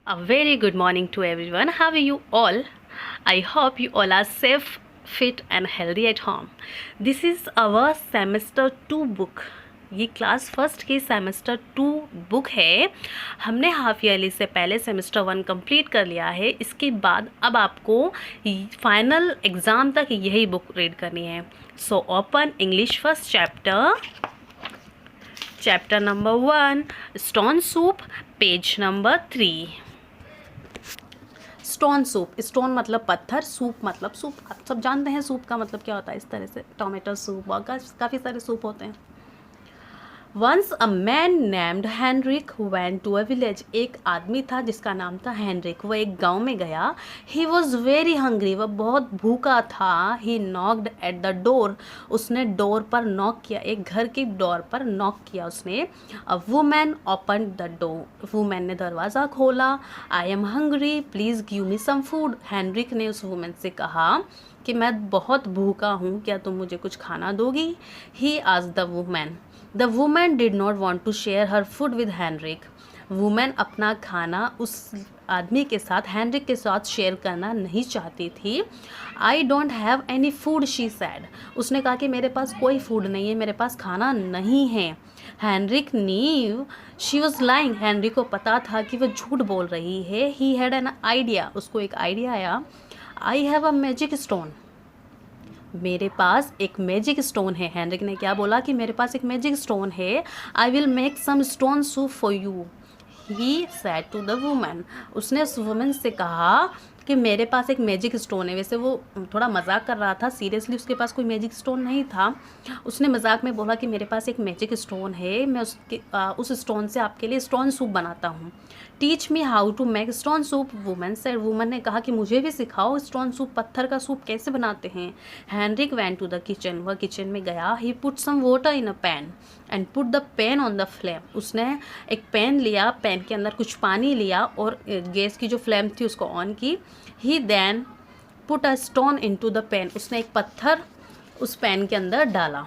A very good morning to everyone. How are you all? I hope you all are safe, fit and healthy at home. This is our semester 2 book. ये class first की semester 2 book है. हमने half yearly से पहले semester 1 complete कर लिया है. इसके बाद अब आपको फाइनल एग्ज़ाम तक यही बुक रीड करनी है. So open English first chapter number 1 stone soup, page number 3. Stone soup, stone मतलब पत्थर, सूप मतलब सूप. आप सब जानते हैं सूप का मतलब क्या होता है. इस तरह से टोमेटो सूप और काफ़ी सारे सूप होते हैं. Once a man named Henrik went to a village. एक आदमी था जिसका नाम था हेनरिक. वह एक गांव में गया. He was very hungry. वह बहुत भूखा था. He knocked at the door. उसने डोर पर नॉक किया. एक घर की डोर पर नॉक किया उसने. A women open the door. Women ने दरवाज़ा खोला. I am hungry, please give me some food. Henrik ने उस वुमेन से कहा कि मैं बहुत भूखा हूँ, क्या तुम मुझे कुछ खाना दोगी. He asked the women. The women did not want to share her food with Henrik. Women अपना खाना उस आदमी के साथ, हेनरिक के साथ शेयर करना नहीं चाहती थी. I don't have any food she said. उसने कहा कि मेरे पास कोई फूड नहीं है, मेरे पास खाना नहीं है. Henrik knew she was lying. हेनरिक को पता था कि वह झूठ बोल रही है. He had an idea. उसको एक आइडिया आया. I have a magic stone. मेरे पास एक मैजिक स्टोन है. हेनरिक ने क्या बोला कि मेरे पास एक मैजिक स्टोन है. I will make some stone soup for you, he said to the woman. उसने उस वुमन से कहा कि मेरे पास एक मैजिक स्टोन है. वैसे वो थोड़ा मजाक कर रहा था, सीरियसली उसके पास कोई मैजिक स्टोन नहीं था. उसने मजाक में बोला कि मेरे पास एक मैजिक स्टोन है, मैं उस स्टोन से आपके लिए स्टोन सूप बनाता हूँ. Teach me how to make stone soup, woman said. Woman ने कहा कि मुझे भी सिखाओ स्टोन सूप, पत्थर का सूप कैसे बनाते हैं. Henrik went to the kitchen. वह किचन में गया. He put some water in a pan and put the pan on the flame. उसने एक पैन लिया, पैन के अंदर कुछ पानी लिया और गैस की जो फ्लेम थी उसको ऑन की. He then put a stone into the pan. उसने एक पत्थर उस पैन के अंदर डाला.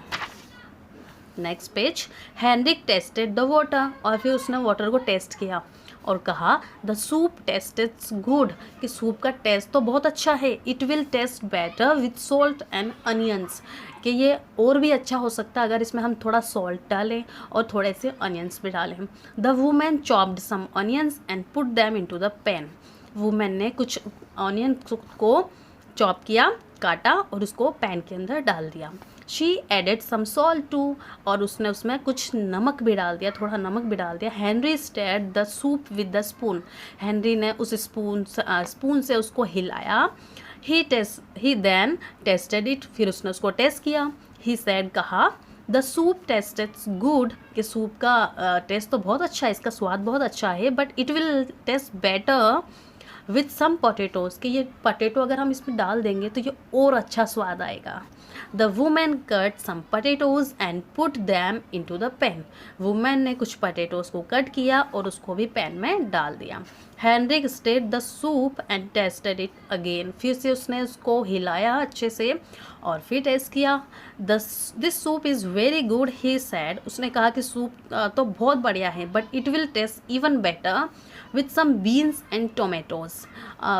Next page. Henrik tasted the water. और फिर उसने वाटर को टेस्ट किया और कहा the soup taste it's good, कि सूप का टेस्ट तो बहुत अच्छा है. It will taste better with salt and onions, कि ये और भी अच्छा हो सकता है अगर इसमें हम थोड़ा सॉल्ट डालें और थोड़े से अनियंस भी डालें. The women chopped some onions and put them into the pan. Women ने कुछ ऑनियन को चॉप किया, काटा और उसको पैन के अंदर डाल दिया. She added some salt too. और उसने उसमें कुछ नमक भी डाल दिया, थोड़ा नमक भी डाल दिया. Henry stirred the soup with the spoon. Henry ने उस स्पून से उसको हिलाया. He then tasted it. फिर उसने उसको टेस्ट किया. ही सेड, कहा the soup taste it's good, कि सूप का टेस्ट तो बहुत अच्छा है, इसका स्वाद बहुत अच्छा है. But it will taste better with some potatoes, कि ये पोटैटो अगर हम इसमें डाल देंगे तो ये और अच्छा स्वाद आएगा. The women cut some potatoes and put them into the pan. Women ने कुछ पोटैटोज़ को कट किया और उसको भी पैन में डाल दिया. Henrik stirred the soup and tasted it again. फिर से उसने उसको हिलाया अच्छे से और फिर टेस्ट किया. This soup is very good, he said. उसने कहा कि सूप तो बहुत बढ़िया है, but it will taste even better with some beans and tomatoes.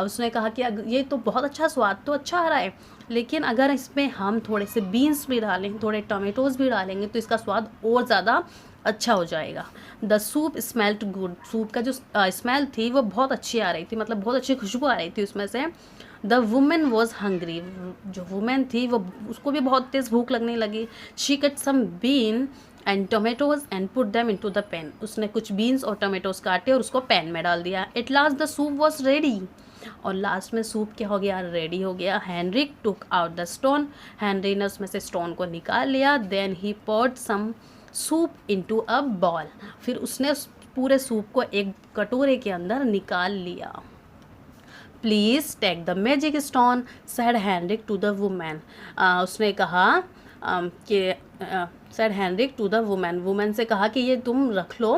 उसने कहा कि ये तो बहुत अच्छा, स्वाद तो अच्छा आ रहा है, लेकिन अगर इसमें हम थोड़े से बीन्स भी डालें, थोड़े टोमेटोज़ भी डालेंगे तो इसका स्वाद और ज़्यादा अच्छा हो जाएगा. The soup smelled good. Soup का जो स्मेल थी वो बहुत अच्छी आ रही थी, मतलब बहुत अच्छी खुशबू आ रही थी उसमें से. The women was hungry. जो वुमेन थी वो, उसको भी बहुत तेज़ भूख लगने लगी. She cut some bean and tomatoes and put them into the pan. उसने कुछ बीन्स और टोमेटोज़ काटे और उसको पैन में डाल दिया. At last the soup was ready. और लास्ट में सूप क्या हो गया, रेडी हो गया. Henrik took out the stone. Henry ने उसमें से स्टोन को निकाल लिया. Then he poured some soup into a bowl. फिर उसने उस पूरे सूप को एक कटोरे के अंदर निकाल लिया. Please take the magic stone, said Henrik to the women. उसने कहा कि said Henrik to the women. Women से कहा कि ये तुम रख लो,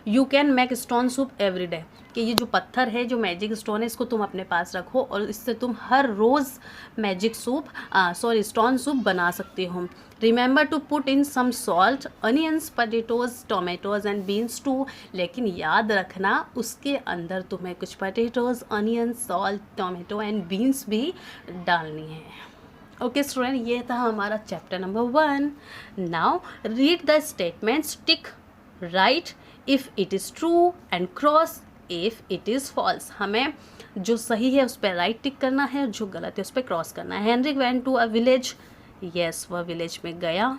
you can make stone soup every day, कि ये जो पत्थर है, जो मैजिक स्टोन है, इसको तुम अपने पास रखो और इससे तुम हर रोज़ मैजिक सूप स्टोन सूप बना सकते हो। Remember to put in some salt, onions, potatoes, tomatoes and beans too, लेकिन याद रखना उसके अंदर तुम्हें कुछ potatoes, onions, salt, tomato and beans भी डालनी है। ओके स्टूडेंट, ये था हमारा chapter number 1। Now read the statements, tick right if it is true and cross if it is false. हमें जो सही है उस पर राइट टिक करना है, जो गलत है उस पर क्रॉस करना है। Henrik went to a village, yes वह विलेज में गया।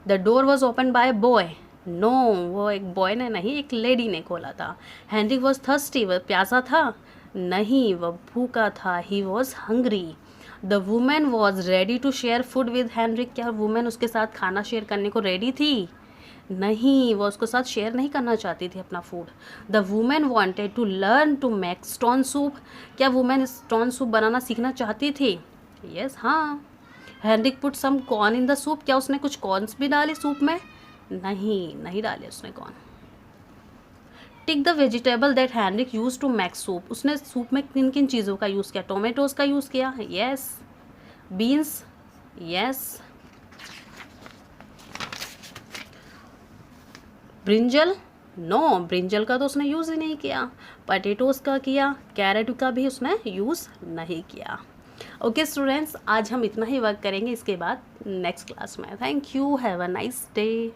The door was open by a boy, no वो एक बॉय ने नहीं, एक लेडी ने खोला था। हेनरिक वॉज थर्स्टी, वह प्यासा था, नहीं वह भूखा था, he was hungry. The women was ready to share food with Henrik, क्या वुमेन उसके साथ खाना शेयर करने को रेडी थी? नहीं, वो उसके साथ शेयर नहीं करना चाहती थी अपना food. The women wanted to learn to make stone soup, क्या वुमेन स्टोन सूप बनाना सीखना चाहती थी? यस हाँ। Henrik put some corn in the soup, क्या उसने कुछ कॉर्न्स भी डाले सूप में? नहीं डाले उसने corn. Tick the vegetable that Henrik use to make soup, उसने सूप में किन किन चीज़ों का यूज़ किया? टोमेटोज़ का यूज़ किया, yes. Beans, yes. Brinjal, no brinjal का तो उसने यूज़ ही नहीं किया। पोटैटोज़ का किया, कैरेट का भी उसने यूज़ नहीं किया। ओके स्टूडेंट्स, आज हम इतना ही वर्क करेंगे, इसके बाद नेक्स्ट क्लास में। Thank you, have a nice day.